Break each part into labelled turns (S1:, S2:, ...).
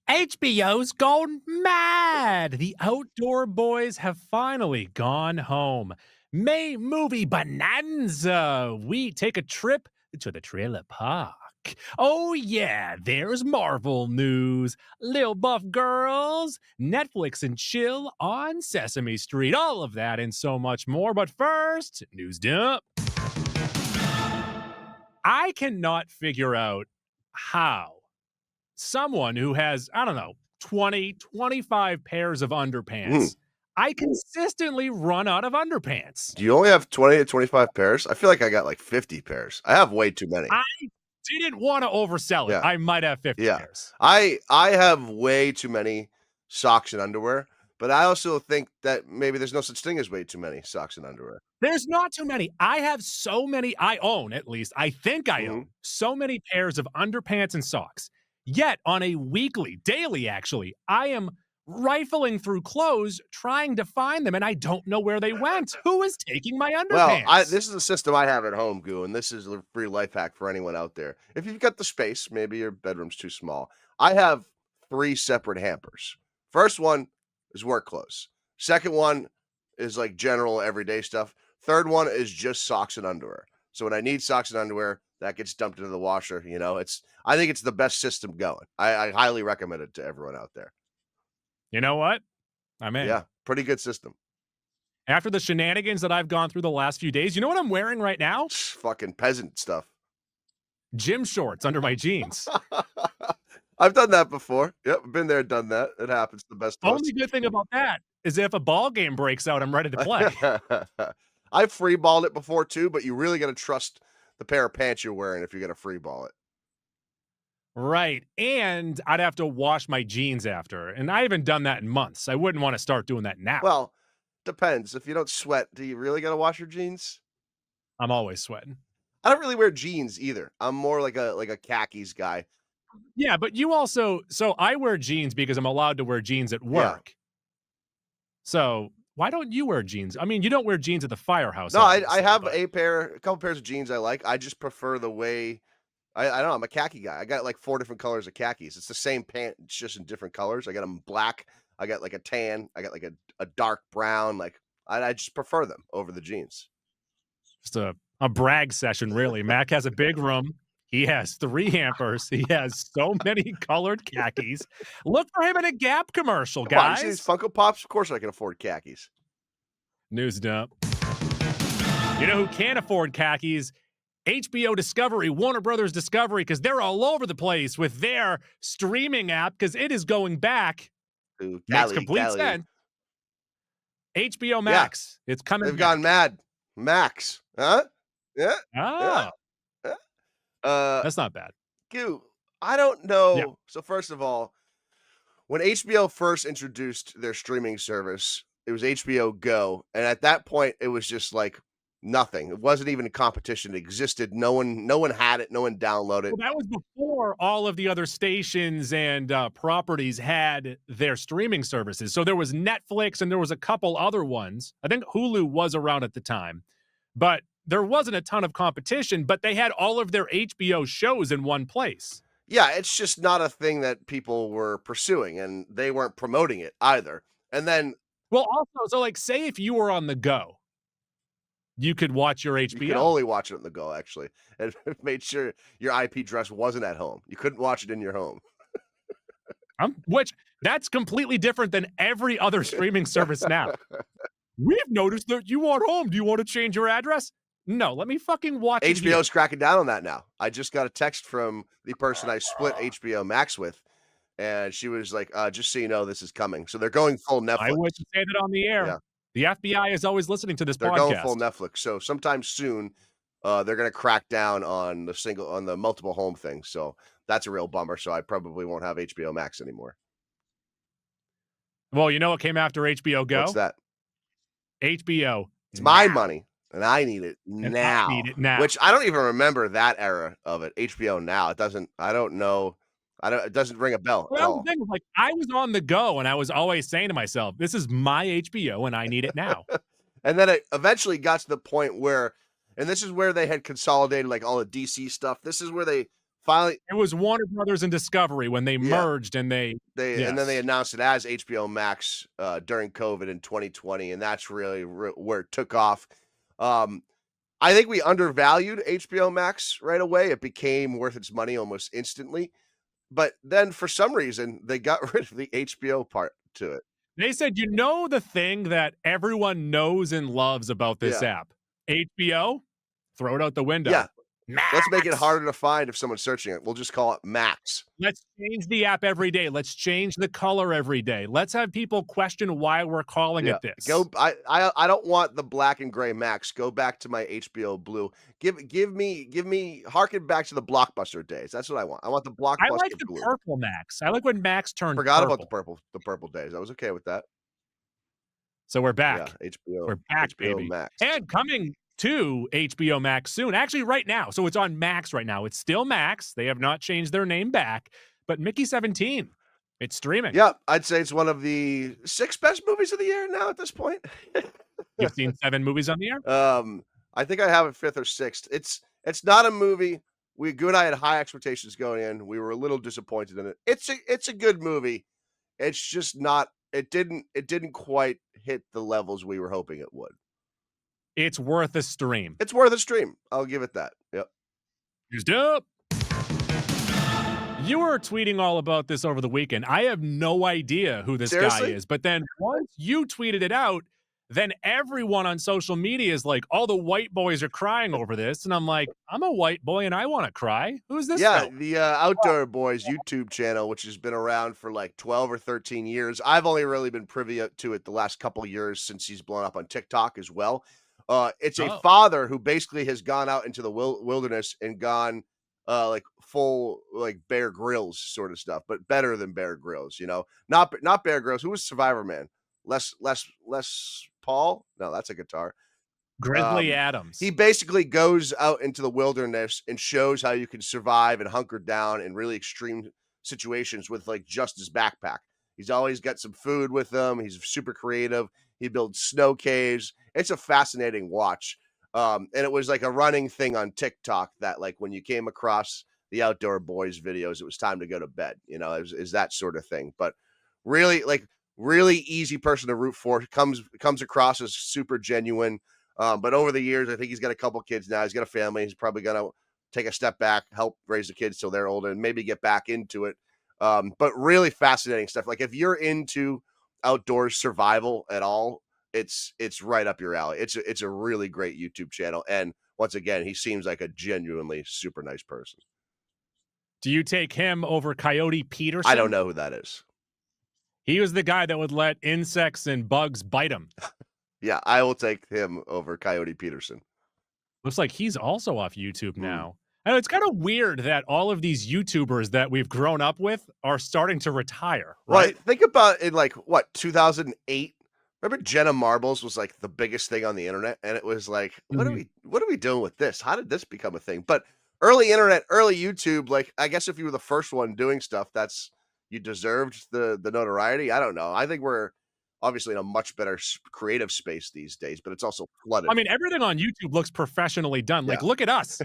S1: HBO's gone mad. The outdoor boys have finally gone home. May movie bonanza. We take a trip to the trailer park. Oh yeah, there's Marvel news. Lil Buff Girls, Netflix and chill on Sesame Street. All of that and so much more. But first, news dump. I cannot figure out how someone who has, I don't know, 20, 25 pairs of underpants, I consistently run out of underpants.
S2: Do you only have 20 to 25 pairs? I feel like I got like 50 pairs. I have way too many.
S1: I didn't want to oversell it.
S2: Yeah.
S1: I might have 50
S2: Yeah.
S1: pairs.
S2: I have way too many socks and underwear, but I also think that maybe there's no such thing as way too many socks and underwear.
S1: There's not too many. I have so many. I own, at least, I think I own so many pairs of underpants and socks. Yet on a weekly, daily actually, I am rifling through clothes trying to find them, and I don't know where they went. Who is taking my underpants?
S2: Well, this is a system I have at home, Goo, and this is a free life hack for anyone out there. If you've got the space, maybe your bedroom's too small. I have 3 separate hampers. First one is work clothes. Second one is like general everyday stuff. Third one is just socks and underwear. So when I need socks and underwear, that gets dumped into the washer. You know, I think it's the best system going. I highly recommend it to everyone out there.
S1: You know what? I'm in.
S2: Yeah, pretty good system.
S1: After the shenanigans that I've gone through the last few days, you know what I'm wearing right now?
S2: Fucking peasant stuff.
S1: Gym shorts under my jeans.
S2: I've done that before. Yep, been there, done that. It happens. The best.
S1: Only good thing about that is if a ball game breaks out, I'm ready to play.
S2: I've free balled it before too, but you really got to trust the pair of pants you're wearing if you're gonna free ball it.
S1: Right. And I'd have to wash my jeans after. And I haven't done that in months. I wouldn't want to start doing that now.
S2: Well, depends. If you don't sweat, do you really got to wash your jeans?
S1: I'm always sweating.
S2: I don't really wear jeans either. I'm more like a khakis guy.
S1: Yeah, but you also, so I wear jeans because I'm allowed to wear jeans at work. Yeah. So why don't you wear jeans? I mean, you don't wear jeans at the firehouse.
S2: No, I have a couple pairs of jeans I like. I just prefer the way, I don't know, I'm a khaki guy. I got like 4 different colors of khakis. It's the same pant, it's just in different colors. I got them black. I got like a tan. I got like a dark brown. Like I just prefer them over the jeans.
S1: Just a brag session, really. Mac has a big room. He has 3 hampers. He has so many colored khakis. Look for him in a Gap commercial, guys.
S2: Come on, you see these Funko Pops? Of course I can afford khakis.
S1: News dump. You know who can't afford khakis? HBO Discovery, Warner Brothers Discovery, because they're all over the place with their streaming app because it is going back.
S2: Ooh,
S1: Makes complete sense. HBO Max. Yeah. It's coming
S2: They've gone mad. Max. Huh? Yeah.
S1: Oh.
S2: Yeah.
S1: That's not bad.
S2: Goo, I don't know.
S1: Yeah.
S2: So first of all, when HBO first introduced their streaming service, it was HBO Go. And at that point, it was just like nothing. It wasn't even a competition. It existed. No one had it. No one downloaded it.
S1: Well, that was before all of the other stations and properties had their streaming services. So there was Netflix and there was a couple other ones. I think Hulu was around at the time. But there wasn't a ton of competition, but they had all of their HBO shows in one place.
S2: Yeah, it's just not a thing that people were pursuing, and they weren't promoting it either. And then...
S1: Well, also, so like, say if you were on the go, you could watch your HBO.
S2: You could only watch it on the go, actually. And made sure your IP address wasn't at home. You couldn't watch it in your home.
S1: Which, that's completely different than every other streaming service now. We've noticed that you want home. Do you want to change your address? No, let me fucking watch it.
S2: HBO's cracking down on that now. I just got a text from the person I split HBO Max with, and she was like, just so you know, this is coming. So they're going full Netflix.
S1: I wouldn't say that on the air. Yeah. The FBI is always listening to this podcast.
S2: They're going full Netflix. So sometime soon, they're going to crack down on the multiple home thing. So that's a real bummer. So I probably won't have HBO Max anymore.
S1: Well, you know what came after HBO Go?
S2: What's that?
S1: HBO.
S2: It's my money, and I need it now.
S1: I need it now.
S2: Which I don't even remember that era of it. HBO Now. It doesn't. I don't know. It doesn't ring a bell.
S1: Well, the thing is, like, I was on the go, and I was always saying to myself, "This is my HBO, and I need it now."
S2: And then it eventually got to the point where, and this is where they had consolidated like all the DC stuff. This is where they Finally,
S1: It was Warner Brothers and Discovery when they
S2: yeah,
S1: merged and they
S2: and then they
S1: yes.
S2: announced it as HBO Max during COVID in 2020, and that's really where it took off. Um, I think we undervalued HBO Max right away. It became worth its money almost instantly. But then for some reason, they got rid of the HBO part to it.
S1: They said, "You know the thing that everyone knows and loves about this
S2: Yeah.
S1: app? HBO? Throw it out the
S2: Yeah.
S1: window.
S2: Let's make it
S1: Max!
S2: harder to find if someone's searching it. We'll just call it Max.
S1: Let's change the app every day. Let's change the color every day. Let's have people question why we're calling
S2: Yeah.
S1: it this."
S2: Go I don't want the black and gray Max. Go back to my HBO Blue. Give me harken back to the Blockbuster days. That's what I want. I want the
S1: I like
S2: Blockbuster
S1: the
S2: Blue.
S1: purple Max. I like when Max turned
S2: Forgot about
S1: purple.
S2: the purple days. I was okay with that.
S1: So we're
S2: Yeah,
S1: back.
S2: HBO
S1: We're back,
S2: HBO
S1: baby.
S2: Max.
S1: And coming to HBO Max soon, actually right now. So it's on Max right now. It's still Max. They have not changed their name back, but Mickey 17, it's streaming.
S2: Yeah, I'd say it's one of the 6 best movies of the year now at this point.
S1: You've seen 7 movies on the air?
S2: Um, I think I have it 5th or 6th. It's not a movie. And I had high expectations going in. We were a little disappointed in it. It's a good movie. It's just not it didn't quite hit the levels we were hoping it would.
S1: It's worth a stream.
S2: It's worth a stream. I'll give it that. Yep.
S1: Used up. You were tweeting all about this over the weekend. I have no idea who this guy
S2: Seriously?
S1: is, but then once you tweeted it out, then everyone on social media is like, all the white boys are crying over this. And I'm like, I'm a white boy and I want to cry. Who's this
S2: Yeah,
S1: fella?
S2: the Outdoor Boys YouTube channel, which has been around for like 12 or 13 years. I've only really been privy to it the last couple of years since he's blown up on TikTok as well. It's a
S1: Oh,
S2: father who basically has gone out into the wilderness and gone like full like Bear Grylls sort of stuff, but better than Bear Grylls, not Bear Grylls. Who was Survivor Man? Less Paul? No, that's a guitar.
S1: Grizzly
S2: Um, he
S1: Adams.
S2: basically goes out into the wilderness and shows how you can survive and hunker down in really extreme situations with like just his backpack. He's always got some food with him. He's super creative. He builds snow caves. It's a fascinating watch. And it was like a running thing on TikTok that like when you came across the Outdoor Boys videos, it was time to go to bed. Is that sort of thing. But really, like really easy person to root for. Comes across as super genuine, but over the years, I think he's got a couple kids now. He's got a family. He's probably going to take a step back, help raise the kids till they're older, and maybe get back into it. But really fascinating stuff. Like if you're into outdoors survival at all, it's right up your alley. It's a really great YouTube channel. And once again, he seems like a genuinely super nice person.
S1: Do you take him over Coyote
S2: I don't
S1: Peterson?
S2: know who that is.
S1: He was the guy that would let insects and bugs bite him.
S2: Yeah, I will take him over Coyote Peterson.
S1: Looks like he's also off YouTube
S2: Hmm.
S1: now. And it's kind of weird that all of these YouTubers that we've grown up with are starting to retire,
S2: Right.
S1: right?
S2: Think about in like what 2008. Remember Jenna Marbles was like the biggest thing on the internet, and it was like,
S1: Mhm.
S2: what are we doing with this? How did this become a thing? But early internet, early YouTube, like I guess if you were the first one doing stuff, that's you deserved the notoriety. I don't know. I think we're obviously in a much better creative space these days, but it's also
S1: I
S2: flooded.
S1: mean, everything on YouTube looks professionally done. Like,
S2: Yeah.
S1: look at us.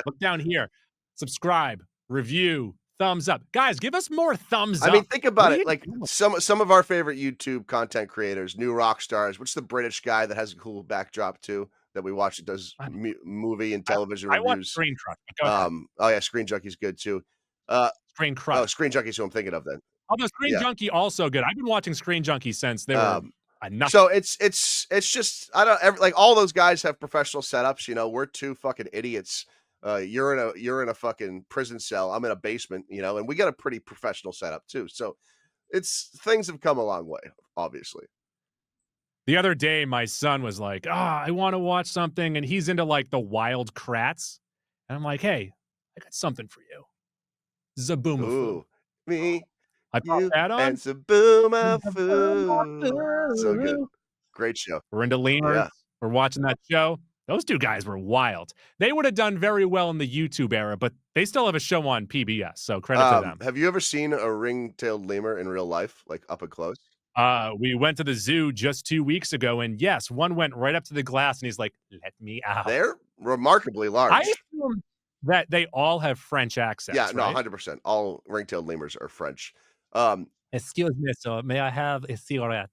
S1: Look down here. Subscribe, review, thumbs up. Guys, give us more thumbs
S2: I mean,
S1: up.
S2: think
S1: What
S2: about
S1: are
S2: it.
S1: you
S2: Like
S1: doing?
S2: some of our favorite YouTube content creators, new rock stars. What's the British guy that has a cool backdrop too that we watch that does
S1: I
S2: movie and
S1: I
S2: television
S1: I want
S2: reviews?
S1: Screen Truck, but go ahead.
S2: Oh yeah, Screen Junkie's good too. Uh,
S1: Screen
S2: oh,
S1: Crush.
S2: Screen Junkie's who I'm thinking of then.
S1: Although Screen
S2: Yeah.
S1: Junkie also good. I've been watching Screen Junkie since they were
S2: Um,
S1: a
S2: so
S1: nothing.
S2: it's just I don't like all those guys have professional setups. We're two fucking idiots. You're in a fucking prison cell. I'm in a basement. And we got a pretty professional setup too. So it's things have come a long way, obviously.
S1: The other day, my son was like, I want to watch something. And he's into like the wild kratts. And I'm like, hey, I got something for you. Zaboomafoo.
S2: Ooh, me,
S1: I pop
S2: you,
S1: that
S2: and
S1: on.
S2: Saboomafu. So good. Great show.
S1: We're into lemurs.
S2: Yeah.
S1: We're watching that show. Those two guys were wild. They would have done very well in the YouTube era, but they still have a show on PBS. So credit to them.
S2: Have you ever seen a ring-tailed lemur in real life, like up and close?
S1: We went to the zoo just 2 weeks ago, and yes, one went right up to the glass, and he's like, "Let me out."
S2: They're remarkably
S1: I
S2: large.
S1: assume. that they all have French
S2: Yeah,
S1: accents,
S2: no,
S1: right?
S2: 100%. All ring-tailed lemurs are French. Um,
S1: "Excuse me, sir, may I have a cigarette?"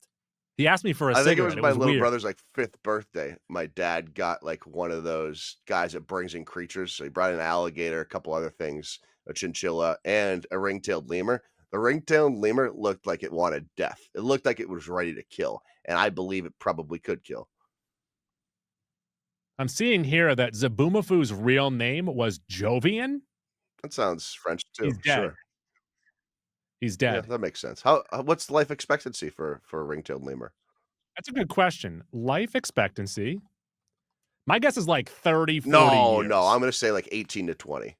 S1: He asked me for a
S2: I think it was
S1: cigarette, it
S2: my
S1: was
S2: little
S1: weird.
S2: brother's, like, 5th birthday. My dad got, like, one of those guys that brings in creatures, so he brought in an alligator, a couple other things, a chinchilla, and a ring-tailed lemur. The ring-tailed lemur looked like it wanted death. It looked like it was ready to kill, and I believe it probably could kill.
S1: I'm seeing here that Zaboomafoo's real name was Jovian?
S2: That sounds French
S1: He's
S2: too,
S1: dead.
S2: sure.
S1: He's
S2: Yeah,
S1: dead.
S2: that makes sense. How what's life expectancy for a ring-tailed lemur?
S1: That's a good question. Life expectancy? My guess is like 30, 40
S2: No, no, I'm
S1: years.
S2: gonna say, like, 18 to 20.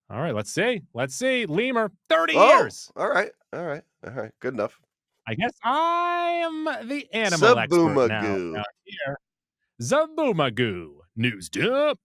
S1: All right, let's see. Let's see. Lemur, 30
S2: Oh,
S1: years.
S2: alright, alright, alright, good enough.
S1: I guess I am the animal expert now.
S2: Saboomagoo.
S1: Now here, Zaboomagoo. News dump.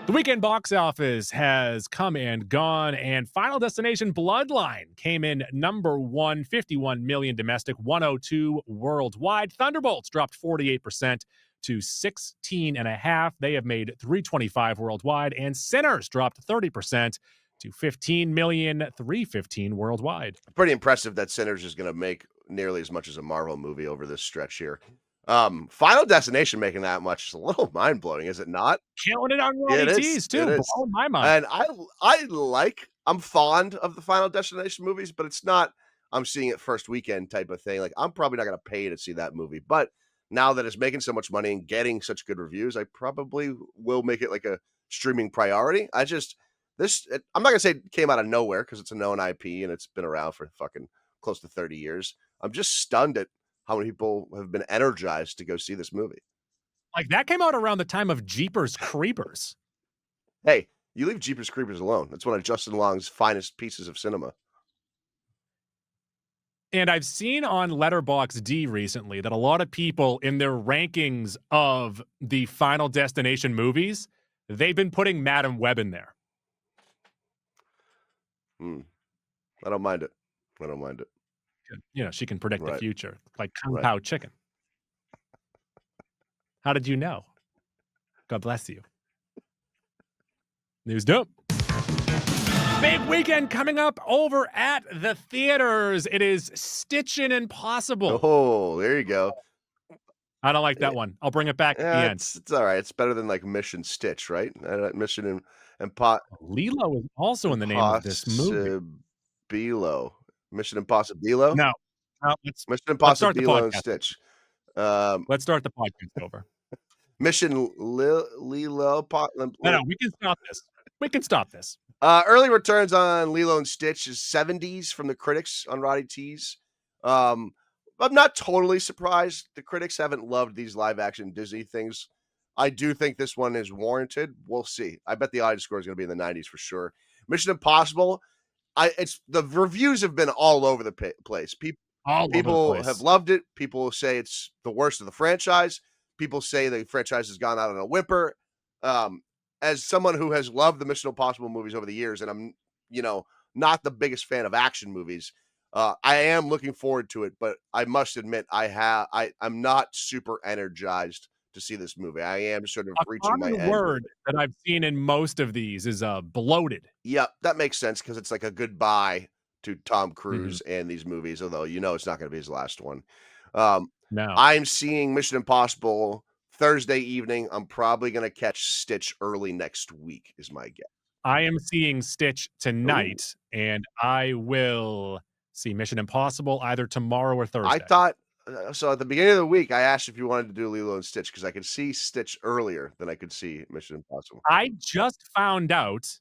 S1: The weekend box office has come and gone, and Final Destination Bloodline came in number one, 51 million domestic, 102 worldwide. Thunderbolts dropped 48% to 16 and a half. They have made 325 worldwide, and Sinners dropped 30% to 15 million, 315 worldwide.
S2: Pretty impressive that Sinners is gonna make nearly as much as a Marvel movie over this stretch here. Final Destination making that much is a little mind-blowing, is it not?
S1: Killing it on
S2: It
S1: Ronnie
S2: is,
S1: T's
S2: it
S1: too,
S2: is.
S1: blowing my mind.
S2: And I'm fond of the Final Destination movies, but it's not I'm seeing it first weekend type of thing. Like, I'm probably not gonna pay to see that movie, but now that it's making so much money and getting such good reviews, I probably will make it like a streaming priority. I'm not gonna say it came out of nowhere because it's a known IP and it's been around for fucking close to 30 years. I'm just stunned at how many people have been energized to go see this movie.
S1: Like that came out around the time of Jeepers Creepers.
S2: Hey, you leave Jeepers Creepers alone. That's one of Justin Long's finest pieces of cinema.
S1: And I've seen on Letterboxd recently that a lot of people in their rankings of the Final Destination movies, they've been putting Madam Web in there.
S2: Mm, I don't mind it. I don't mind it.
S1: You know, she can predict the
S2: Right,
S1: future, like Kung
S2: right.
S1: Pao Chicken. How did you know? God bless you. News dump. Big weekend coming up over at the theaters. It is Stitchin' Impossible.
S2: Oh, there you go.
S1: I don't like
S2: Eh,
S1: that one. I'll bring it back at the
S2: yeah,
S1: end.
S2: it's all right. It's better than like Mission Stitch, right? Mission Impo-
S1: Lilo is also in the name of this movie.
S2: Impossibilo. Mission Impossibilo?
S1: No, no,
S2: Mission
S1: let's start the
S2: Impossibilo and
S1: podcast over.
S2: Stitch. Um,
S1: Let's start the podcast over.
S2: Mission Lilo.
S1: No, no, we can stop this. We can stop this.
S2: Early returns on Lilo and Stitch is 70s from the critics on Roddy T's. Um, I'm not totally surprised. The critics haven't loved these live action Disney things. I do think this one is warranted. We'll see. I bet the audience score is going to be in the 90s for sure. Mission Impossible. It's the reviews have been all over the place.
S1: All over the
S2: People have
S1: place.
S2: loved it. People say it's the worst of the franchise. People say the franchise has gone out on a whimper. Um, as someone who has loved the Mission Impossible movies over the years, and I'm, you know, not the biggest fan of action movies, I am looking forward to it. But I must admit, I'm not super energized to see this movie. I am sort of
S1: A
S2: reaching my
S1: common
S2: end with
S1: word
S2: it.
S1: that I've seen in most of these is bloated.
S2: Yep, that makes sense because it's like a goodbye to Tom
S1: Mhm.
S2: Cruise and these movies, although you know it's not going to be his last one. Um,
S1: No.
S2: I'm seeing Mission Impossible Thursday evening. I'm probably going to catch Stitch early next week, is my guess.
S1: I am seeing Stitch
S2: Ooh,
S1: tonight, and I will see Mission Impossible either tomorrow or
S2: I
S1: Thursday.
S2: thought so. At the beginning of the week, I asked if you wanted to do Lilo and Stitch because I could see Stitch earlier than I could see Mission Impossible.
S1: I just found out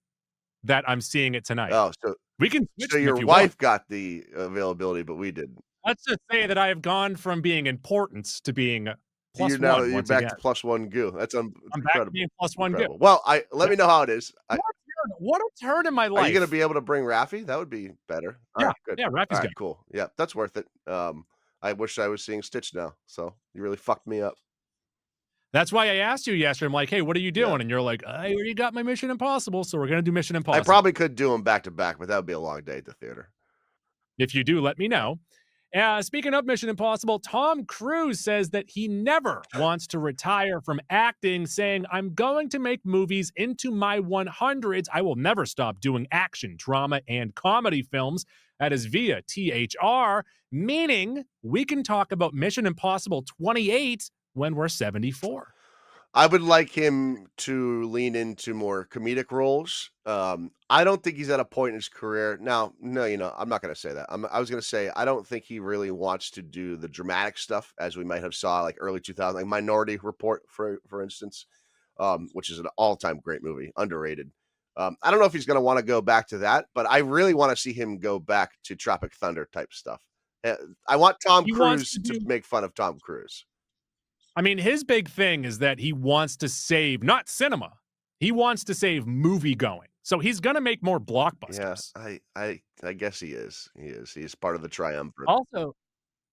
S1: that I'm seeing it tonight.
S2: Oh,
S1: We can switch
S2: so
S1: them if
S2: your
S1: you want.
S2: wife got the availability, but we didn't.
S1: Let's just say that I have gone from being important to being +1
S2: You're
S1: once
S2: back
S1: again.
S2: to +1 goo. It's
S1: I'm back to
S2: incredible,
S1: being +1 good.
S2: incredible. Well, I let
S1: Yeah.
S2: me know how it is.
S1: What a turn in my
S2: Are you gonna
S1: life.
S2: be able to bring Raffy? That would be better.
S1: Yeah,
S2: Alright, good.
S1: yeah, Raffy's
S2: Alright,
S1: good.
S2: cool. Yeah, that's worth it. I wish I was seeing Stitch now, so you really fucked me up.
S1: That's why I asked you yesterday. I'm like, "Hey, what are you
S2: Yeah.
S1: doing?" And you're like, "I already got my Mission Impossible, so we're gonna do Mission
S2: I
S1: Impossible."
S2: probably could do them back to back, but that would be a long day at the theater.
S1: If you do, let me know. Speaking of Mission Impossible, Tom Cruise says that he never wants to retire from acting, saying, I'm going to make movies into my 100s. I will never stop doing action, drama, and comedy films. That is via THR, meaning we can talk about Mission Impossible 28 when we're 74.
S2: I would like him to lean into more comedic roles. I don't think he's at a point in his career now. No, I'm not going to say that. I was going to say I don't think he really wants to do the dramatic stuff as we might have saw like early 2000, like Minority Report, for instance, which is an all time great movie, underrated. I don't know if he's going to want to go back to that, but I really want to see him go back to Tropic Thunder type stuff. I want Tom
S1: He wants
S2: Cruise
S1: to
S2: to
S1: do
S2: make fun of Tom Cruise.
S1: I mean, his big thing is that he wants to save not cinema. He wants to save movie going. So he's going to make more
S2: Yeah,
S1: blockbusters.
S2: I guess he is. He is. He's part of the triumvirate.
S1: Also,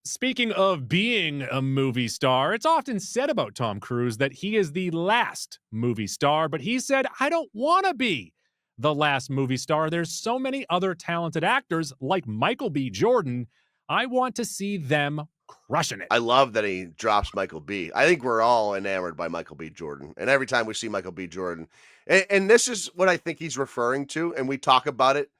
S1: speaking of being a movie star, it's often said about Tom Cruise that he is the last movie star, but he said, I don't want to be the last movie star. There's so many other talented actors like Michael B. Jordan. I want to see them crushing it.
S2: I love that he drops Michael B. I think we're all enamored by Michael B. Jordan. And every time we see Michael B. Jordan, and this is what I think he's referring to, and we talk about it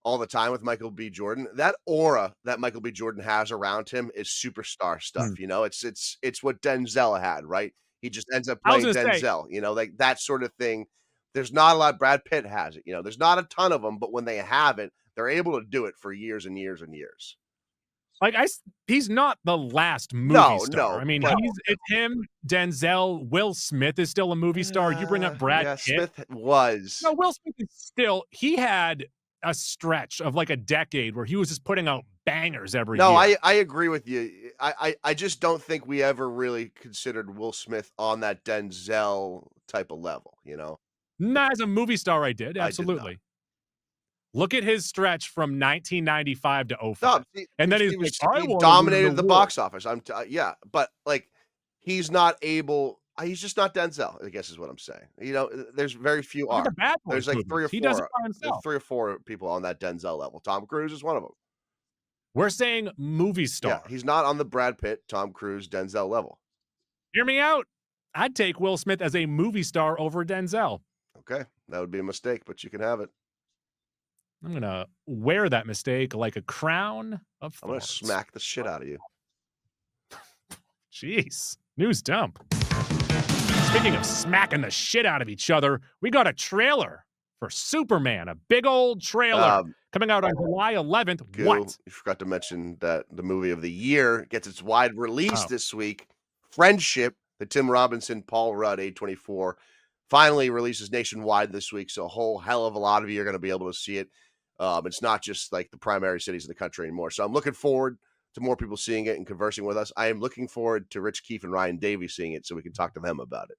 S2: all the time with Michael B. Jordan. That aura that Michael B. Jordan has around him is superstar
S1: Mm.
S2: stuff. It's what Denzel had, right? He just ends up
S1: I was
S2: playing
S1: going to say,
S2: Denzel, like that sort of thing. There's not a lot. Brad Pitt has it, there's not a ton of them, but when they have it, they're able to do it for years and years and years.
S1: he's not the last movie
S2: No,
S1: star.
S2: no,
S1: I mean,
S2: but
S1: it's him, Denzel, Will Smith is still a movie star. You bring up Brad
S2: yeah,
S1: Pitt.
S2: Smith was.
S1: No, Will Smith is still, he had a stretch of like a decade where he was just putting out bangers every
S2: No,
S1: year.
S2: I agree with you. I just don't think we ever really considered Will Smith on that Denzel type of level.
S1: Not as a movie star, I did.
S2: I did not.
S1: Absolutely. Look at his stretch from 1995 to
S2: No,
S1: 05.
S2: he
S1: And then he's
S2: he
S1: like,
S2: was
S1: I
S2: he
S1: want to win an
S2: dominated the
S1: award.
S2: box office. Yeah, but, like, he's not able he's just not Denzel, I guess is what I'm saying. There's very few
S1: Look at
S2: are.
S1: the Bad
S2: There's,
S1: Boys
S2: like, 3
S1: movies.
S2: or
S1: He does it
S2: 4
S1: by
S2: there's
S1: himself.
S2: 3 or 4 people on that Denzel level. Tom Cruise is one of them.
S1: We're saying movie
S2: Yeah,
S1: star.
S2: he's not on the Brad Pitt, Tom Cruise, Denzel level.
S1: Hear me out. I'd take Will Smith as a movie star over Denzel.
S2: Okay, that would be a mistake, but you can have it.
S1: I'm going to wear that mistake like a crown of
S2: I'm gonna
S1: thorns.
S2: smack the shit out of you.
S1: Jeez. News dump. Speaking of smacking the shit out of each other, we got a trailer for Superman, a big old trailer coming out on July 11th.
S2: Goo,
S1: What?
S2: you forgot to mention that the movie of the year gets its wide release
S1: Oh.
S2: this week. Friendship, the Tim Robinson, Paul Rudd, A24, finally releases nationwide this week. So a whole hell of a lot of you are going to be able to see it. It's not just like the primary cities of the country anymore. So I'm looking forward to more people seeing it and conversing with us. I am looking forward to Rich Keefe and Ryan Davies seeing it so we can talk to them about it.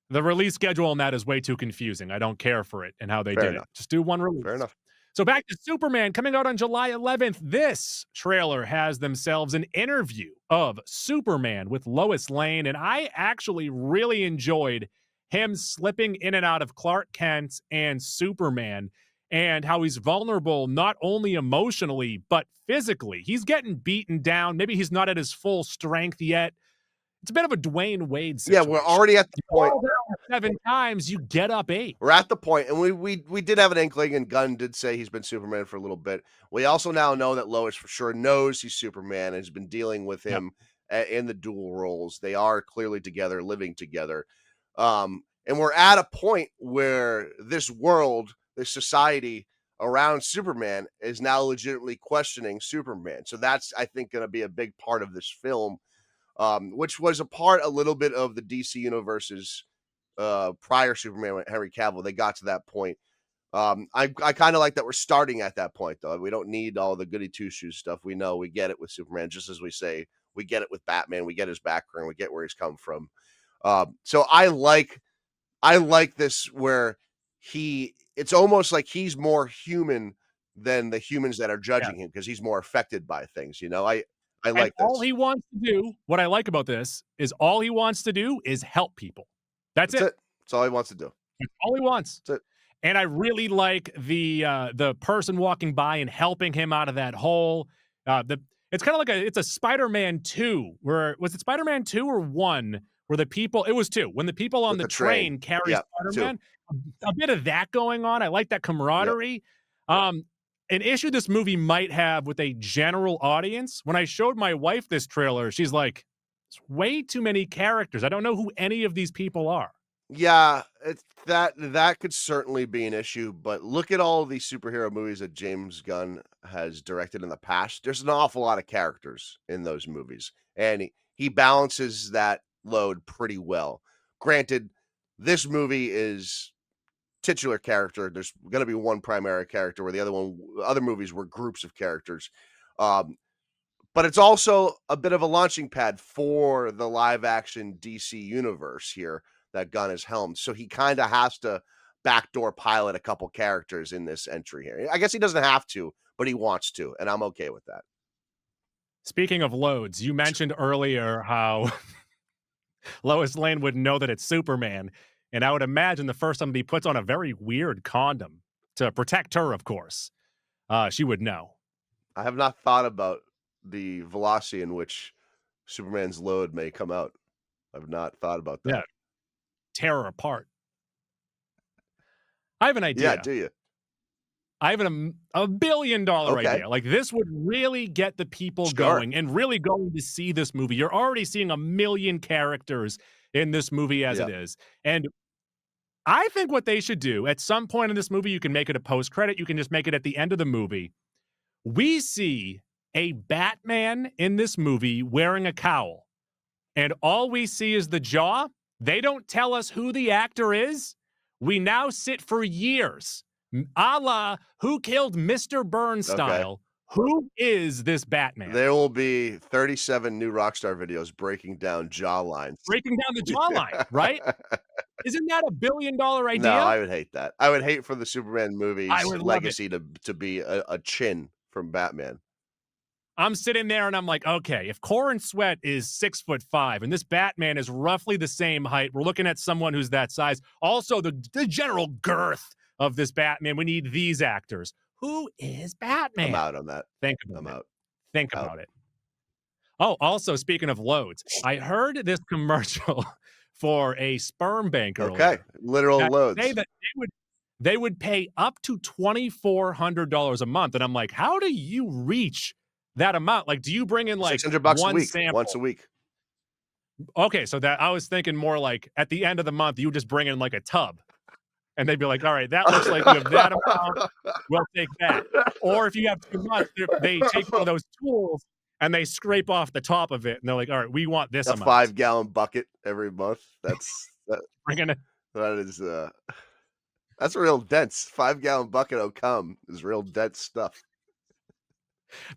S1: The release schedule on that is way too confusing. I don't care for it and how they
S2: Fair
S1: did
S2: enough.
S1: it. Just do one release.
S2: Fair enough.
S1: So back to Superman coming out on July 11th. This trailer has themselves an interview of Superman with Lois Lane, and I actually really enjoyed him slipping in and out of Clark Kent and Superman and how he's vulnerable not only emotionally but physically. He's getting beaten down. Maybe he's not at his full strength yet. It's a bit of a Dwayne Wade
S2: Yeah,
S1: situation.
S2: we're already at the point.
S1: Fall down 7 times, you get up 8.
S2: We're at the point, and we did have an inkling, and Gunn did say he's been Superman for a little bit. We also now know that Lois for sure knows he's Superman and has been dealing with him in the dual roles. They are clearly together, living together. And we're at a point where this world, this society around Superman is now legitimately questioning Superman. So that's, I think, going to be a big part of this film, which was a little bit of the DC universe's prior Superman with Henry Cavill. They got to that point. I kind of like that we're starting at that point, though. We don't need all the goody two shoes stuff. We know we get it with Superman, just as we say we get it with Batman. We get his background. We get where he's come from. So I like this where it's almost like he's more human than the humans that are judging him because he's more affected by things. I like this.
S1: All he wants to do, what I like about this, is all he wants to do is help people. That's it.
S2: That's all he wants to do.
S1: That's all he wants.
S2: That's it.
S1: And I really like the person walking by and helping him out of that hole. It's kind of like it's a Spider-Man 2 where was it Spider-Man 2 or 1 where the people it was 2 when the people on
S2: With
S1: the
S2: the train.
S1: train carry
S2: Yep, 2.
S1: Spider-Man. A bit of that going on. I like that
S2: Yep.
S1: camaraderie. Um, an issue this movie might have with a general audience. When I showed my wife this trailer, she's like, "It's way too many characters. I don't know who any of these people are."
S2: Yeah, it's that could certainly be an issue, but look at all these superhero movies that James Gunn has directed in the past. There's an awful lot of characters in those movies, and he balances that load pretty well. Granted, this movie is titular character. There's gonna be one primary character where the other movies were groups of characters. Um, but it's also a bit of a launching pad for the live action DC universe here that Gunn has helmed. So he kind of has to backdoor pilot a couple characters in this entry here. I guess he doesn't have to, but he wants to, and I'm okay with that.
S1: Speaking of loads, you mentioned earlier how Lois Lane would know that it's Superman, and I would imagine the first time he puts on a very weird condom to protect her, of course, she would know.
S2: I have not thought about the velocity in which Superman's load may come out. I've not thought about
S1: Yeah,
S2: that.
S1: tear her apart. I have an
S2: Yeah,
S1: idea.
S2: do you?
S1: I have a billion-dollar
S2: Okay,
S1: idea. Like, this would really get the people
S2: sure.
S1: going and really going to see this movie. You're already seeing a million characters in this movie as it
S2: Yeah.
S1: is. And I think what they should do at some point in this movie, you can make it a post-credit, you can just make it at the end of the movie. We see a Batman in this movie wearing a cowl, and all we see is the jaw. They don't tell us who the actor is. We now sit for years, a la Who Killed Mr. Burns
S2: Okay.
S1: style. Who is this Batman?
S2: There will be 37 new Rockstar videos breaking down jaw lines.
S1: Breaking down the jawline, right? Isn't that a billion-dollar
S2: No,
S1: idea?
S2: I would hate that. I would hate for the Superman
S1: I
S2: movies
S1: would love it.
S2: legacy to be a chin from Batman.
S1: I'm sitting there and I'm like, okay, if Corin Sweat is 6'5" and this Batman is roughly the same height, we're looking at someone who's that size. Also, the general girth of this Batman, we need these actors. Who is
S2: I'm
S1: Batman?
S2: out on that.
S1: Think about
S2: I'm
S1: it.
S2: out.
S1: Think
S2: Out.
S1: about it. Oh, also, speaking of loads, I heard this commercial for a sperm bank
S2: Okay.
S1: earlier
S2: Literal
S1: that say
S2: loads.
S1: that they would pay up to $2,400 a month. And I'm like, how do you reach that amount? Like, do you bring in like
S2: 600 bucks a
S1: one
S2: week, once
S1: sample?
S2: a week.
S1: Okay, so that I was thinking more like at the end of the month, you just bring in like a tub and they'd be like, all right, that looks like you have that amount. We'll take that. Or if you have too much, they take one of those tools and they scrape off the top of it. And they're like, all right, we want this
S2: A
S1: amount.
S2: 5-gallon bucket every month.
S1: Bring in
S2: That is that's real dense. 5-gallon bucket of cum is real dense stuff.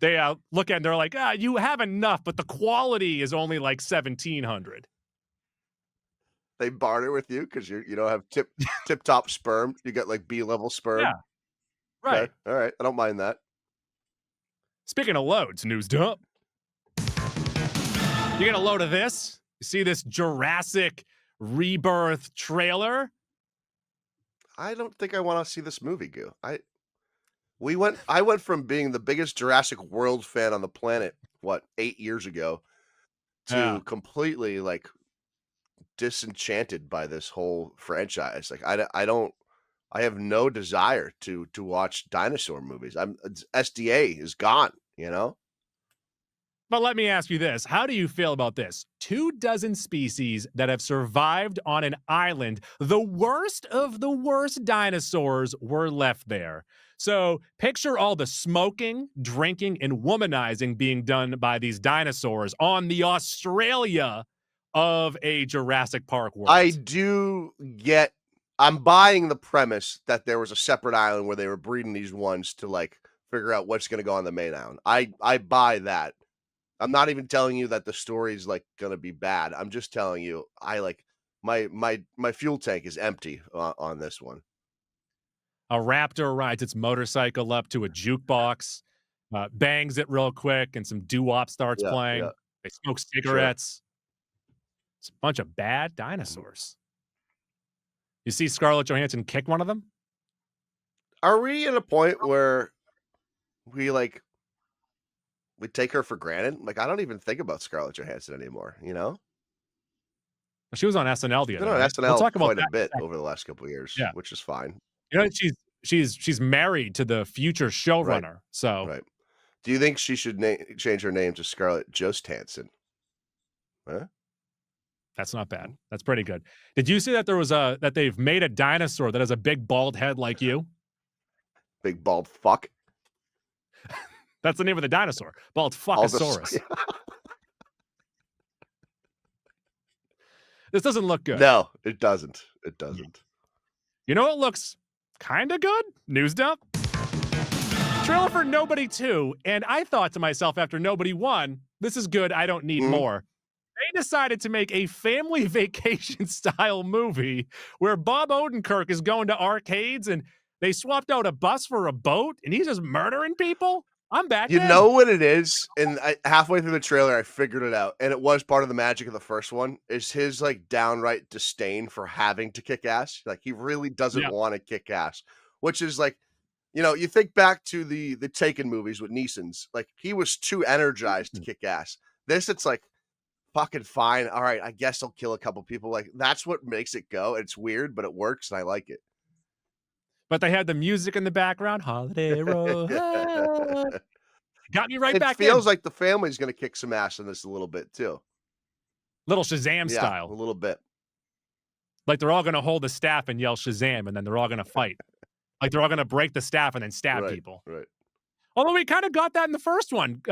S1: they look at it and they're like, you have enough, but the quality is only like 1,700.
S2: They barter with you because you don't have tip top sperm. You got like B-level
S1: Yeah,
S2: sperm. Okay.
S1: right.
S2: All right. I don't mind that.
S1: Speaking of loads, news dump. You get a load of this. You see this Jurassic Rebirth trailer?
S2: I don't think I want to see this movie, Goo. I went from being the biggest Jurassic World fan on the planet, what, 8 years ago,
S1: Yeah.
S2: to completely like disenchanted by this whole franchise. Like I don't I have no desire to watch dinosaur movies. SDA is gone, you know?
S1: But let me ask you this. How do you feel about this? 24 species that have survived on an island. The worst of the worst dinosaurs were left there. So picture all the smoking, drinking, and womanizing being done by these dinosaurs on the Australia of a Jurassic Park
S2: I
S1: world.
S2: do get I'm buying the premise that there was a separate island where they were breeding these ones to like figure out what's going to go on the main island. I buy that. I'm not even telling you that the story's like going to be bad. I'm just telling you I like my fuel tank is empty on this one.
S1: A raptor rides its motorcycle up to a jukebox, bangs it real quick, and some doo-wop starts
S2: Yeah, yeah,
S1: playing. They smoke
S2: sure.
S1: cigarettes. It's a bunch of bad
S2: Mhm.
S1: dinosaurs. You see Scarlett Johansson kick one of them?
S2: Are we at a point where we like we take her for granted. Like, I don't even think about Scarlett Johansson anymore, you know?
S1: She was on SNL the
S2: Been
S1: other
S2: on
S1: night. We'll
S2: SNL
S1: talk about
S2: quite a
S1: that in a
S2: bit
S1: second.
S2: over the last couple of years,
S1: Yeah.
S2: which is fine.
S1: You know, she's married to the future
S2: Right,
S1: showrunner, so
S2: right. Do you think she should change her name to Scarlett Johansson? Huh?
S1: that's not bad. That's pretty good. Did you see that that they've made a dinosaur that has a big bald head like you?
S2: Big bald fuck.
S1: That's the name of the dinosaur, Bald
S2: All this
S1: Fuckosaurus. This doesn't look good.
S2: No, it doesn't. It
S1: Yeah.
S2: doesn't.
S1: You know what looks kinda good? News dump. Trailer for Nobody 2, and I thought to myself after Nobody 1, "This is good, I don't need
S2: Mhm.
S1: more." They decided to make a family vacation style movie where Bob Odenkirk is going to arcades and they swapped out a bus for a boat and he's just murdering people? I'm back
S2: You
S1: in.
S2: know what it is? And halfway through the trailer, I figured it out, and it was part of the magic of the first one, is his, like, downright disdain for having to kick ass. Like, he really doesn't
S1: Yeah.
S2: wanna kick ass, which is, like, you think back to the Taken movies with Neeson's, like, he was too energized to kick ass. This, it's like, "Fucking fine, alright, I guess I'll kill a couple people," like, that's what makes it go. It's weird, but it works, and I like it.
S1: But they had the music in the background, Holiday Road. Got me right
S2: It
S1: back in.
S2: feels like the family's gonna kick some ass in this a little bit too.
S1: Little Shazam
S2: Yeah, a
S1: style.
S2: little bit.
S1: Like they're all gonna hold a staff and yell Shazam, and then they're all gonna fight. Like they're all gonna break the staff and then stab
S2: Right,
S1: people.
S2: right.
S1: Although we kind of got that in the first one.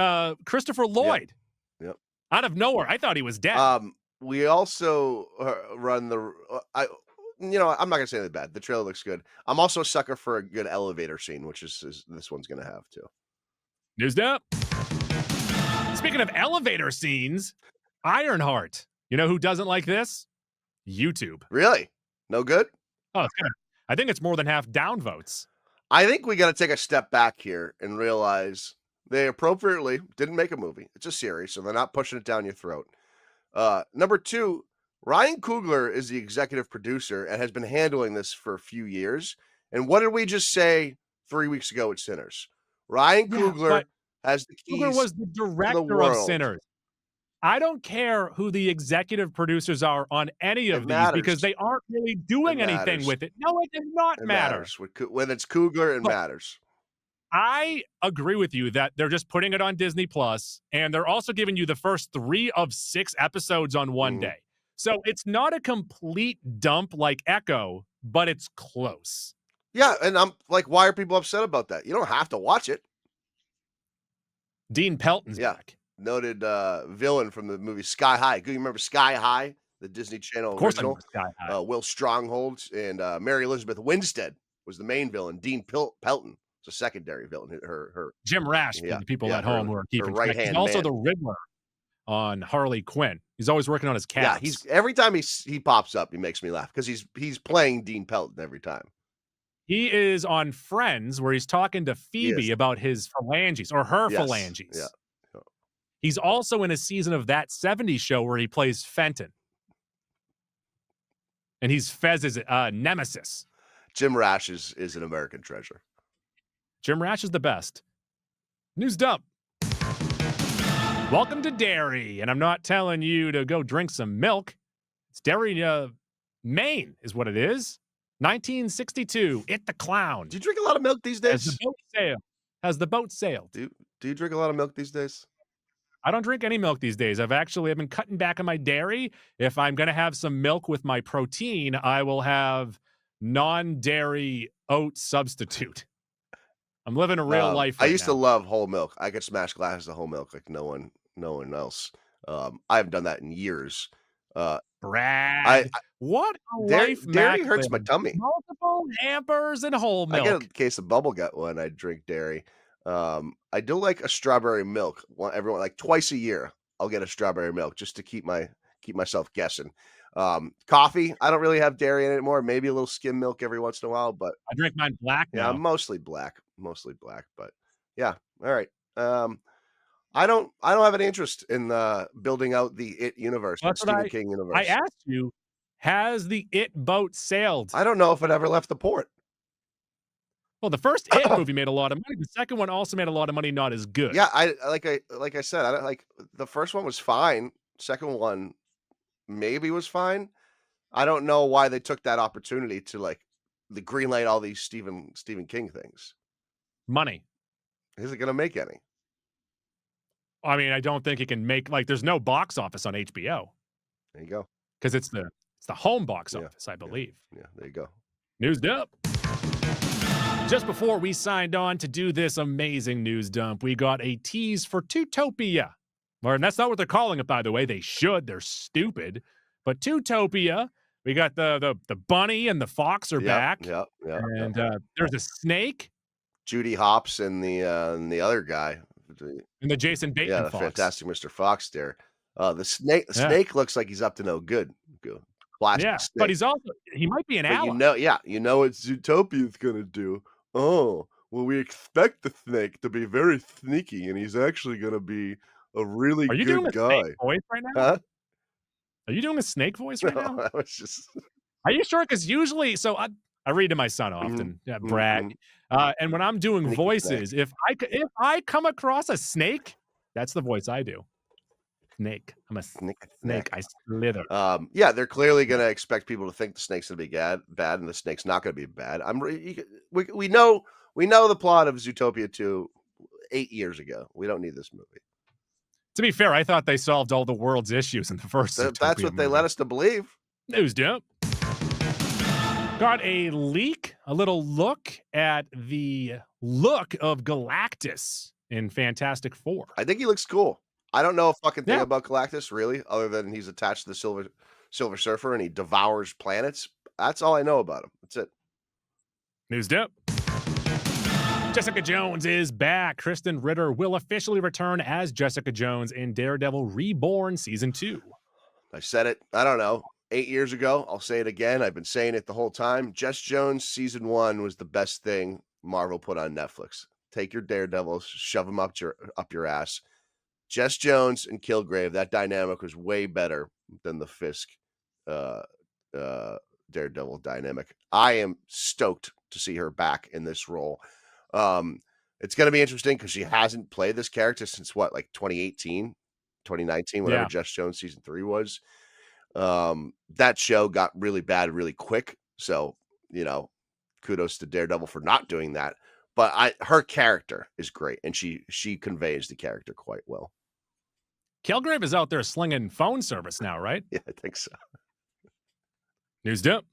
S1: Christopher
S2: Yep,
S1: Lloyd,
S2: yep.
S1: out of nowhere, I thought he was dead.
S2: We also, run the I'm not gonna say anything bad. The trailer looks good. I'm also a sucker for a good elevator scene, which is this one's gonna have too.
S1: News up. Speaking of elevator scenes, Ironheart. You know who doesn't like this? YouTube.
S2: Really? No good?
S1: Oh, it's gonna, I think it's more than half downvotes.
S2: I think we gotta take a step back here and realize they appropriately didn't make a movie. It's a series, so they're not pushing it down your throat. Number 2, Ryan Coogler is the executive producer and has been handling this for a few years. And what did we just say 3 weeks ago at Sinners? Ryan
S1: Yeah,
S2: Coogler
S1: but
S2: has the
S1: Coogler
S2: keys
S1: was the
S2: to the
S1: director of
S2: world.
S1: Sinners. I don't care who the executive producers are on any
S2: It
S1: of these
S2: matters.
S1: because they aren't really
S2: It
S1: doing anything
S2: matters.
S1: with it. No, it does not
S2: It
S1: matter.
S2: matters. When it's Coogler, it
S1: Look,
S2: matters.
S1: I agree with you that they're just putting it on Disney Plus, and they're also giving you the first 3 of 6 episodes on one
S2: Mhm.
S1: day. So it's not a complete dump like Echo, but it's close.
S2: Yeah, and I'm like, why are people upset about that? You don't have to watch it.
S1: Dean Pelton's
S2: Yeah.
S1: back.
S2: Noted, villain from the movie Sky High. Do you remember Sky High, the Disney Channel
S1: Of course, I
S2: original?
S1: remember Sky High.
S2: Will Stronghold and, Mary Elizabeth Winstead was the main villain. Dean Pelton was a secondary villain. Her
S1: Jim Rash for
S2: yeah,
S1: the people
S2: yeah,
S1: at home who are
S2: her
S1: keeping track. He's
S2: right-hand
S1: also
S2: man.
S1: the Riddler on Harley Quinn. He's always working on his
S2: Yeah,
S1: calves.
S2: he's every time he pops up, he makes me laugh because he's playing Dean Pelton every time.
S1: He is on Friends where he's talking to
S2: He is.
S1: Phoebe about his phalanges or her
S2: Yes.
S1: phalanges.
S2: Yeah. Yeah.
S1: He's also in a season of That 70s Show where he plays Fenton. And he's Fez's nemesis.
S2: Jim Rash is an American treasure.
S1: Jim Rash is the best. News dump. Welcome to Derry. And I'm not telling you to go drink some milk. It's Derry, Maine is what it is. 1962. It the Clown.
S2: Do you drink a lot of milk these
S1: As the
S2: days?
S1: boat sailed. As the boat sailed.
S2: Do you drink a lot of milk these days?
S1: I don't drink any milk these days. I've been cutting back on my dairy. If I'm going to have some milk with my protein, I will have non-dairy oat substitute. I'm living a real life
S2: I
S1: right
S2: used to
S1: now.
S2: love whole milk. I could smash glasses of whole milk like no one else. I haven't done that in years. I
S1: Brag. What a life
S2: dairy
S1: Mac
S2: hurts my
S1: lived.
S2: tummy.
S1: Multiple hampers and whole
S2: I get a
S1: milk.
S2: case of bubble gut when I drink dairy. I do like a strawberry milk. Everyone like twice a year, I'll get a strawberry milk just to keep myself guessing. Coffee, I don't really have dairy in it anymore. Maybe a little skim milk every once in a while, but
S1: I drink mine black
S2: yeah,
S1: now.
S2: mostly black, but yeah. All right. I don't have any interest in building out the It universe,
S1: Well,
S2: the
S1: that's what
S2: Stephen King
S1: I
S2: universe.
S1: asked you, has the It boat sailed?
S2: I don't know if it ever left the port.
S1: Well, the first It movie made a lot of money. The second one also made a lot of money, not as good.
S2: Yeah, like I said, I don't like the first one was fine. Second one maybe was fine. I don't know why they took that opportunity to like the green light all these Stephen King things.
S1: Money.
S2: Is it gonna make any?
S1: I mean, I don't think it can make like there's no box office on HBO
S2: There you go.
S1: because it's the home box
S2: Yeah,
S1: office, I
S2: yeah,
S1: believe.
S2: yeah. There you go.
S1: Newsed up. Just before we signed on to do this amazing news dump, we got a tease for Zootopia. Or, and that's not what they're calling it, by the way. They should. They're stupid. But Zootopia, we got the bunny and the fox are
S2: Yep,
S1: back,
S2: yep, yep, yep.
S1: and there's a snake
S2: Judy Hopps and the other guy.
S1: and the Jason
S2: Yeah,
S1: Bateman
S2: the
S1: fox.
S2: fantastic Mr. Fox there. The
S1: Yeah,
S2: snake looks like he's up to no good. Plastic
S1: yeah. But
S2: snake.
S1: he might be an
S2: But
S1: ally.
S2: yeah, you know what Zootopia's gonna do. Oh, well, we expect the snake to be very sneaky, and he's actually gonna be a really
S1: Are you doing
S2: good
S1: a snake
S2: guy.
S1: voice right now?
S2: Huh?
S1: Are you doing a snake voice right
S2: No,
S1: now?
S2: that was just
S1: Are you sure? Because usually, I read to my son
S2: mhm,
S1: often, yeah,
S2: mhm,
S1: brag.
S2: mhm.
S1: And when I'm doing
S2: Sneaky snake.
S1: voices, if I come across a snake, that's the voice I do. Snake. I'm a
S2: Sneaky
S1: snake.
S2: snack.
S1: I slither.
S2: Yeah, they're clearly
S1: Yeah.
S2: gonna expect people to think the snake's gonna be bad, and the snake's not gonna be bad. I'm re you c we know the plot of Zootopia 2 8 years ago. We don't need this movie.
S1: To be fair, I thought they solved all the world's issues in the first
S2: That's
S1: Zootopia
S2: what they led
S1: movie.
S2: us to believe.
S1: News dump. Got a leak, a little look at the look of Galactus in Fantastic Four.
S2: I think he looks cool. I don't know a fucking thing
S1: Yeah.
S2: about Galactus really, other than he's attached to the Silver Surfer and he devours planets. That's all I know about him. That's it.
S1: News dump. Jessica Jones is back. Kristen Ritter will officially return as Jessica Jones in Daredevil Reborn Season 2.
S2: I said it, I don't know, 8 years ago. I'll say it again. I've been saying it the whole time. Jess Jones season 1 was the best thing Marvel put on Netflix. Take your Daredevils, shove them up your ass. Jess Jones and Kilgrave, that dynamic was way better than the Fisk uh Daredevil dynamic. I am stoked to see her back in this role. Um it's going to be interesting cuz she hasn't played this character since what, like 2018, 2019, whatever
S1: Yeah.
S2: Jess Jones season 3 was. That show got really bad really quick. So, you know, kudos to Daredevil for not doing that. But her character is great and she conveys the character quite well.
S1: Kilgrave is out there slinging phone service now, right?
S2: Yeah, I think so.
S1: News dump.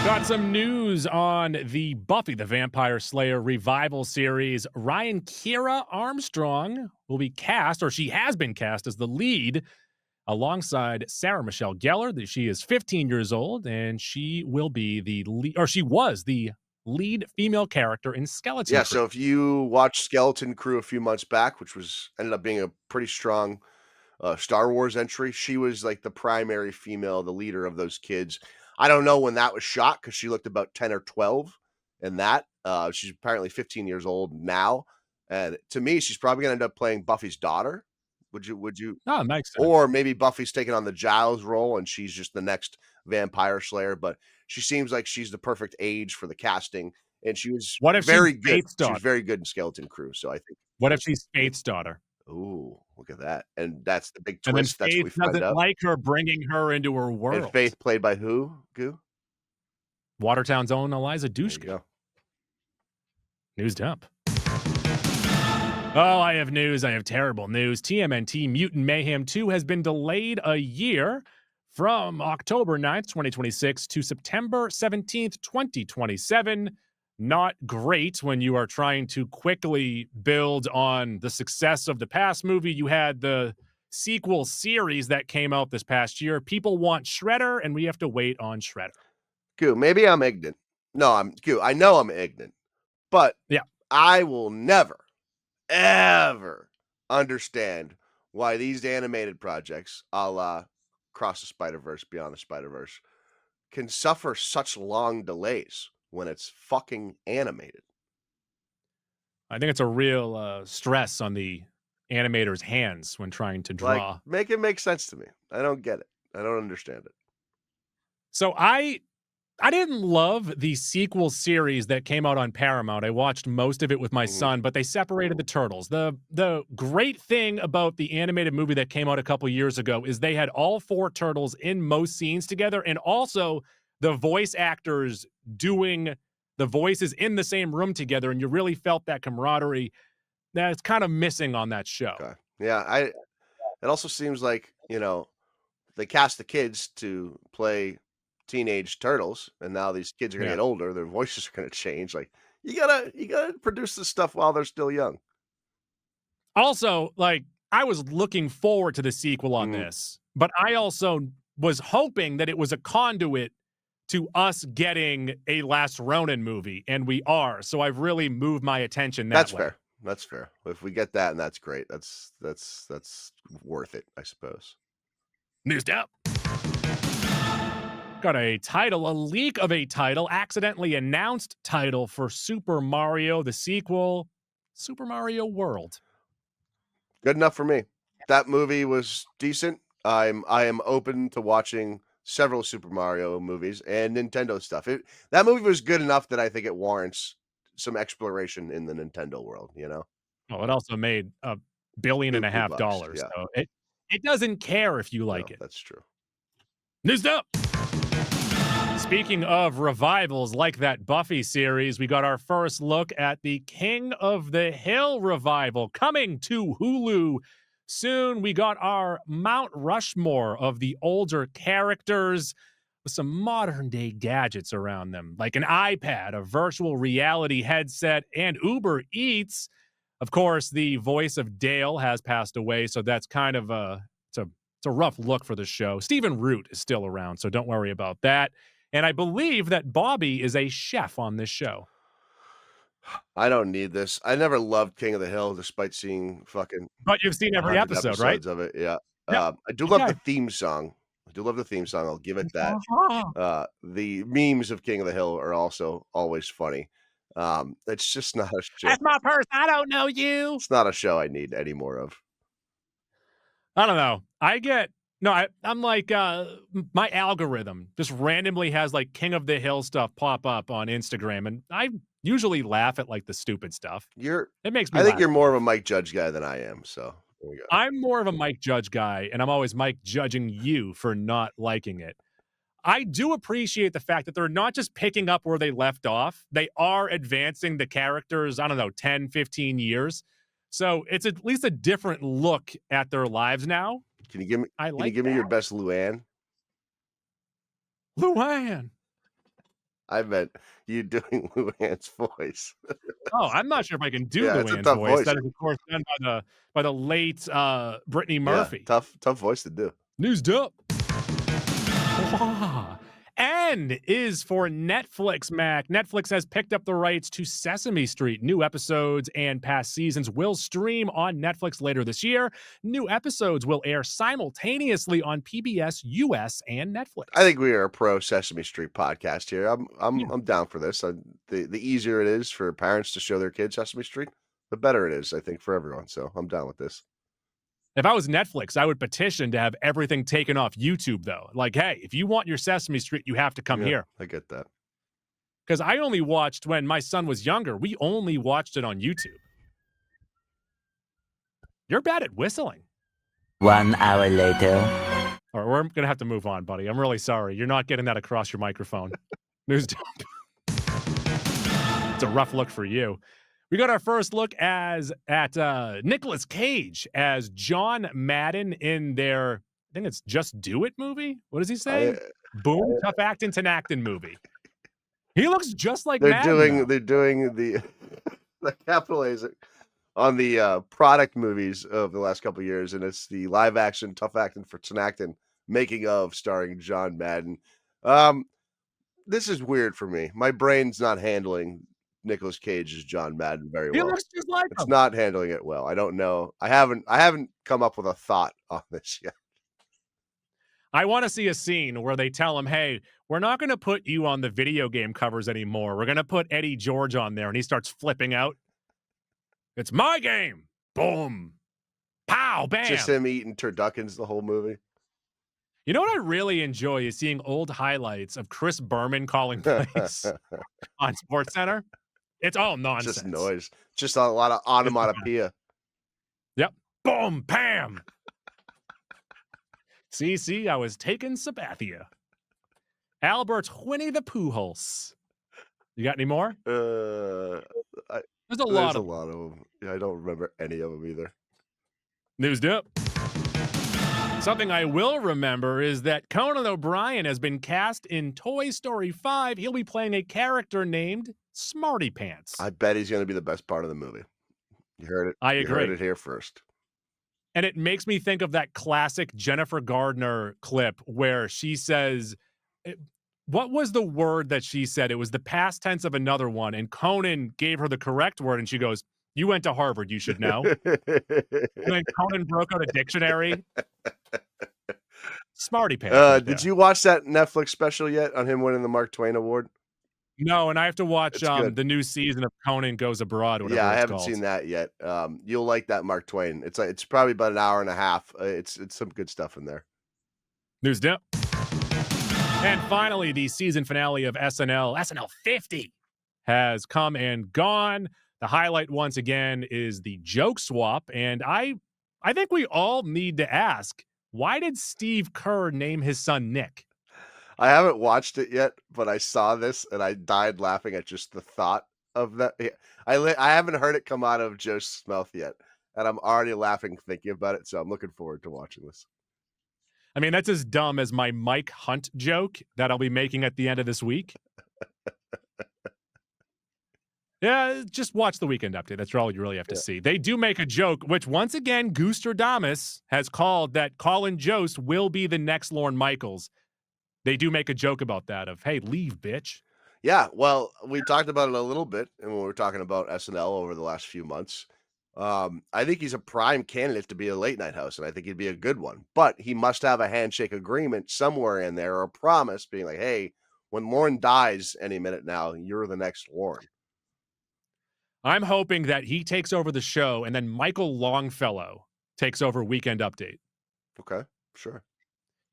S1: Got some news on the Buffy the Vampire Slayer revival series. Ryan Kira Armstrong will be cast, or she has been cast, as the lead alongside Sarah Michelle Gellar. She is 15 years old, and she will be the lead, or she was the lead female character in Skeleton
S2: Yeah,
S1: Crew.
S2: so if you watched Skeleton Crew a few months back, which was ended up being a pretty strong Star Wars entry, she was like the primary female, the leader of those kids. I don't know when that was shot because she looked about 10 or 12 in that. She's apparently 15 years old now. And to me, she's probably gonna end up playing Buffy's daughter. Would you
S1: Oh, it makes sense.
S2: or maybe Buffy's taking on the Giles role and she's just the next vampire slayer, but she seems like she's the perfect age for the casting. And she was
S1: What if she's
S2: very good.
S1: Faith's
S2: She was
S1: daughter?
S2: very good in Skeleton Crew. So I think,
S1: What if she's Faith's daughter?
S2: ooh, look at that. And that's the big
S1: And then
S2: twist. That's what
S1: Faith
S2: we find
S1: doesn't
S2: out.
S1: like her bringing her into her
S2: And
S1: world.
S2: Faith played by who? Goo?
S1: Watertown's own Eliza
S2: There you
S1: Dushku.
S2: go.
S1: News dump. Oh, I have news. I have terrible news. TMNT Mutant Mayhem 2 has been delayed a year from October 9th, 2026 to September 17th, 2027. Not great when you are trying to quickly build on the success of the past movie. You had the sequel series that came out this past year. People want Shredder, and we have to wait on Shredder.
S2: Goo, maybe I'm ignorant. No, Goo, I know I'm ignorant, but
S1: Yeah.
S2: I will never, ever understand why these animated projects, a la Cross the Spider-Verse, Beyond the Spider-Verse, can suffer such long delays when it's fucking animated.
S1: I think it's a real stress on the animator's hands when trying to
S2: Like,
S1: draw.
S2: make it make sense to me. I don't get it. I don't understand it.
S1: So I I didn't love the sequel series that came out on Paramount. I watched most of it with my
S2: Mhm.
S1: son, but they separated the turtles. The great thing about the animated movie that came out a couple years ago is they had all 4 turtles in most scenes together, and also the voice actors doing the voices in the same room together, and you really felt that camaraderie that's kind of missing on that show.
S2: Okay. Yeah, it also seems like, they cast the kids to play teenage turtles, and now these kids are gonna
S1: Yeah.
S2: get older, their voices are gonna change, like, you gotta produce this stuff while they're still young.
S1: Also, like, I was looking forward to the sequel on
S2: Mhm.
S1: this, but I also was hoping that it was a conduit to us getting a Last Ronin movie, and we are. So I've really moved my attention that
S2: That's
S1: way.
S2: fair, that's fair. If we get that, and that's great, that's worth it, I suppose.
S1: News up. Got a title, a leak of a title, accidentally announced title for Super Mario, the sequel, Super Mario World.
S2: Good enough for me. That movie was decent. I am open to watching several Super Mario movies and Nintendo stuff. That movie was good enough that I think it warrants some exploration in the Nintendo world, you know?
S1: Well, it also made a billion and a
S2: Buku
S1: half
S2: bucks,
S1: dollars,
S2: yeah.
S1: so it doesn't care if you like
S2: No,
S1: it.
S2: that's true.
S1: News up. Speaking of revivals like that Buffy series, we got our first look at the King of the Hill revival coming to Hulu soon. We got our Mount Rushmore of the older characters with some modern day gadgets around them, like an iPad, a virtual reality headset, and Uber Eats. Of course, the voice of Dale has passed away, so that's kind of it's a rough look for the show. Stephen Root is still around, so don't worry about that. And I believe that Bobby is a chef on this show.
S2: I don't need this. I never loved King of the Hill despite seeing fucking
S1: But you've seen every
S2: 100
S1: episode, right?
S2: episodes of it, yeah.
S1: Yep.
S2: I do love the
S1: Okay.
S2: theme song. I do love the theme song, I'll give it that.
S1: Uh-huh.
S2: The memes of King of the Hill are also always funny. It's just not a show
S1: That's my purse. I don't know you.
S2: it's not a show I need any more of.
S1: I don't know. I get no, I'm like my algorithm just randomly has like King of the Hill stuff pop up on Instagram, and I usually laugh at like the stupid stuff.
S2: You're
S1: It makes me
S2: I think
S1: laugh
S2: you're more of a
S1: enough.
S2: Mike Judge guy than I am, so there we go.
S1: I'm more of a Mike Judge guy, and I'm always Mike judging you for not liking it. I do appreciate the fact that they're not just picking up where they left off. They are advancing the characters, I don't know, 10, 15 years. So it's at least a different look at their lives now.
S2: Can you give me
S1: I
S2: can you
S1: like
S2: give me your
S1: that.
S2: best Luann?
S1: Luann.
S2: I meant you doing Luann's voice.
S1: Oh, I'm not sure if I can do
S2: Yeah, it's a
S1: Luann's
S2: tough
S1: voice.
S2: voice.
S1: That is, of course, done by the late Brittany
S2: Yeah,
S1: Murphy.
S2: tough voice to do.
S1: Newsed up. And is for Netflix, Mac. Netflix has picked up the rights to Sesame Street. New episodes and past seasons will stream on Netflix later this year. New episodes will air simultaneously on PBS US and
S2: I
S1: Netflix.
S2: think we are a pro Sesame Street podcast here. I'm
S1: Yeah.
S2: I'm I'm down for this. The easier it is for parents to show their kids Sesame Street, the better it is, I think, for everyone. So I'm down with this.
S1: If I was Netflix, I would petition to have everything taken off YouTube, though. Like, hey, if you want your Sesame Street, you have to come
S2: Yeah,
S1: here.
S2: I get that.
S1: Because I only watched when my son was younger. We only watched it on YouTube. You're bad at whistling.
S3: 1 hour later.
S1: Or we're gonna have to move on, buddy. I'm really sorry. You're not getting that across your microphone. News dump. It's a rough look for you. We got our first look at Nicolas Cage as John Madden in their, I think it's Just Do It movie. What does he
S2: I
S1: say? Boom, tough acting, acting movie. He looks just like
S2: they're
S1: Madden,
S2: doing
S1: though.
S2: they're doing the the capitalizing on the product movies of the last couple of years, and it's the live action tough acting for acting making of starring John Madden. Um, this is weird for me. My brain's not handling Nicolas Cage as John Madden very
S1: He
S2: well.
S1: looks just like
S2: It's
S1: him.
S2: not handling it well. I don't know. I haven't come up with a thought on this yet.
S1: I want to see a scene where they tell him, hey, we're not going to put you on the video game covers anymore. We're going to put Eddie George on there. And he starts flipping out. It's my game. Boom. Pow.
S2: Just
S1: Bam.
S2: him eating turduckens the whole movie.
S1: You know what I really enjoy is seeing old highlights of Chris Berman calling plays on SportsCenter. It's all
S2: Just
S1: nonsense.
S2: noise. Just a lot of
S1: It's the best.
S2: onomatopoeia.
S1: Yep. Boom, bam. See, I was taking Sabathia. Albert Winnie the Poohole. You got any more?
S2: I
S1: There's a
S2: there's
S1: lot
S2: a
S1: of them.
S2: lot of them. Yeah, I don't remember any of them either.
S1: Newsed up. Something I will remember is that Conan O'Brien has been cast in Toy Story 5. He'll be playing a character named Smarty Pants.
S2: I bet he's gonna be the best part of the movie. You heard it.
S1: I
S2: You heard
S1: agree.
S2: it here first.
S1: And it makes me think of that classic Jennifer Gardner clip where she says, what was the word that she said? It was the past tense of another one. And Conan gave her the correct word. And she goes, "You went to Harvard. You should know." And then Conan broke out a dictionary. Smarty Pants right there.
S2: Did you watch that Netflix special yet on him winning the Mark Twain Award?
S1: No, and I have to watch
S2: It's good.
S1: the new season of Conan Goes Abroad, whatever
S2: Yeah, I
S1: it's
S2: haven't
S1: called.
S2: seen that yet. You'll like that Mark Twain. It's probably about an hour and a half. It's some good stuff in there.
S1: News dip. And finally, the season finale of SNL 50, has come and gone. The highlight once again is the joke swap. And I think we all need to ask, why did Steve Kerr name his son Nick?
S2: I haven't watched it yet, but I saw this and I died laughing at just the thought of that. I haven't heard it come out of Joe's mouth yet, and I'm already laughing thinking about it. So I'm looking forward to watching this.
S1: I mean, that's as dumb as my Mike Hunt joke that I'll be making at the end of this week. Yeah, just watch the weekend update. That's all you really have to see. They do make a joke, which once again, Goostradamus has called that Colin Jost will be the next Lorne Michaels. They do make a joke about that of, hey, leave, bitch.
S2: Yeah, well, we talked about it a little bit, and when we were talking about SNL over the last few months, I think he's a prime candidate to be a late night host, and I think he'd be a good one. But he must have a handshake agreement somewhere in there, or a promise being like, "Hey, when Lorne dies any minute now, you're the next Lorne."
S1: I'm hoping that he takes over the show and then Michael Longfellow takes over Weekend Update.
S2: Okay, sure.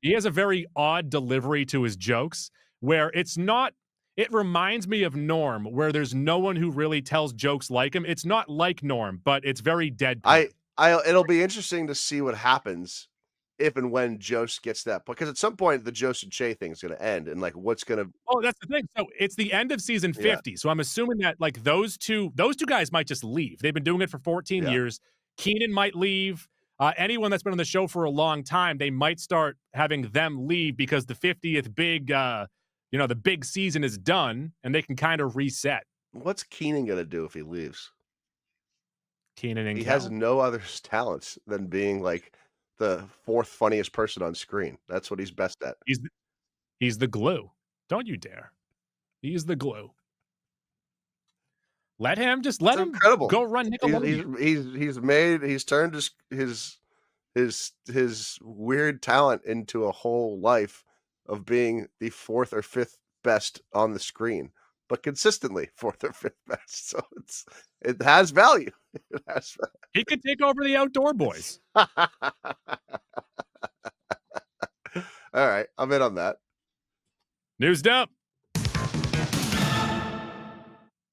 S1: He has a very odd delivery to his jokes where it's not, it reminds me of Norm, where there's no one who really tells jokes like him. It's not like Norm, but it's very deadpan.
S2: It'll be interesting to see what happens if and when Jost gets that, because at some point the Jost and Che thing is going to end, and like what's going to.
S1: Oh, that's the thing. So it's the end of season 50. So I'm assuming that like those two guys might just leave. They've been doing it for 14 years. Keenan might leave. Anyone that's been on the show for a long time, they might start having them leave because the 50th big, the big season is done and they can kind of reset.
S2: What's Keenan going to do if he leaves?
S1: Keenan and
S2: he
S1: Kel.
S2: has no other talents than being like the fourth funniest person on screen. That's what he's best at.
S1: He's the glue. Don't you dare. He's the glue. Let him
S2: Incredible.
S1: Go run Nickelodeon.
S2: He's turned his weird talent into a whole life of being the fourth or fifth best on the screen, but consistently fourth or fifth best. So it has value. It has value.
S1: He could take over the Outdoor Boys.
S2: All right, I'm in on that.
S1: Newsed up.